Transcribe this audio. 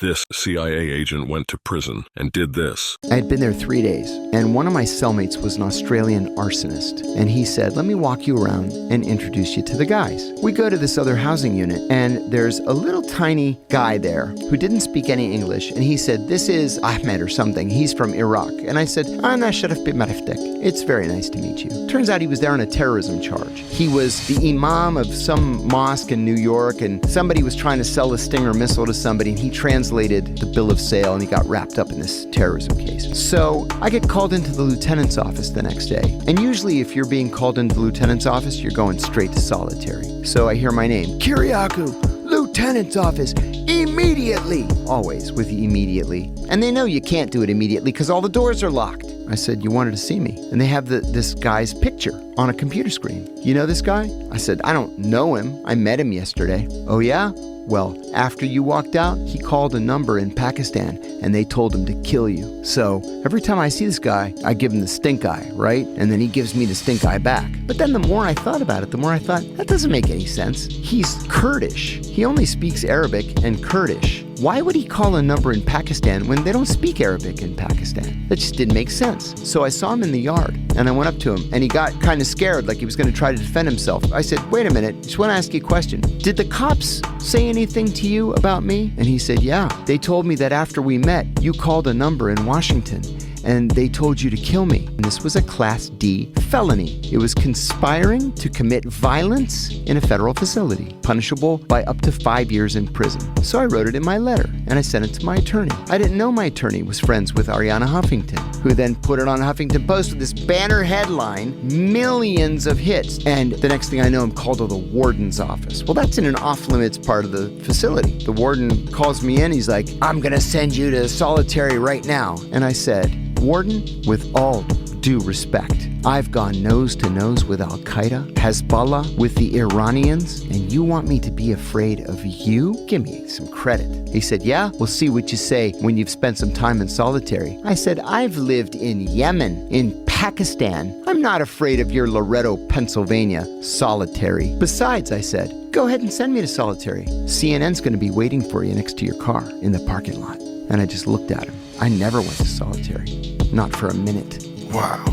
This CIA agent went to prison and did this. I had been there 3 days, and one of my cellmates was an Australian arsonist. And he said, let me walk you around and introduce you to the guys. We go to this other housing unit, and there's a little tiny guy there who didn't speak any English. And he said, this is Ahmed or something. He's from Iraq. And I said, Ana Sharaf bi Mariftek. It's very nice to meet you. Turns out he was there on a terrorism charge. He was the imam of some mosque in New York, and somebody was trying to sell a Stinger missile to somebody, and he translated the bill of sale, and he got wrapped up in this terrorism case. So I get called into the lieutenant's office the next day. And usually if you're being called into the lieutenant's office, you're going straight to solitary. So I hear my name, Kiriakou, lieutenant's office, immediately. Always with the immediately. And they know you can't do it immediately because all the doors are locked. I said, you wanted to see me. And they have this guy's picture on a computer screen. You know this guy? I said, I don't know him. I met him yesterday. Oh yeah? Well, after you walked out, he called a number in Pakistan and they told him to kill you. So every time I see this guy, I give him the stink eye, right? And then he gives me the stink eye back. But then the more I thought about it, the more I thought, that doesn't make any sense. He's Kurdish. He only speaks Arabic and Kurdish. Why would he call a number in Pakistan when they don't speak Arabic in Pakistan? That just didn't make sense. So I saw him in the yard and I went up to him and he got kind of scared, like he was going to try to defend himself. I said, wait a minute, just want to ask you a question. Did the cops say anything to you about me? And he said, yeah. They told me that after we met, you called a number in Washington and they told you to kill me. And this was a Class D felony. It was conspiring to commit violence in a federal facility, punishable by up to 5 years in prison. So I wrote it in my letter and I sent it to my attorney. I didn't know my attorney was friends with Ariana Huffington, who then put it on Huffington Post with this banner headline, millions of hits. And the next thing I know, I'm called to the warden's office. Well, that's in an off-limits part of the facility. The warden calls me in. He's like, I'm going to send you to solitary right now. And I said, Warden, with all due respect, I've gone nose to nose with Al-Qaeda, Hezbollah, with the Iranians, and you want me to be afraid of you? Give me some credit. He said, yeah, we'll see what you say when you've spent some time in solitary. I said, I've lived in Yemen, in Pakistan. I'm not afraid of your Loretto, Pennsylvania solitary. Besides, I said, go ahead and send me to solitary. CNN's going to be waiting for you next to your car in the parking lot. And I just looked at him. I never went to solitary. Not for a minute. Wow.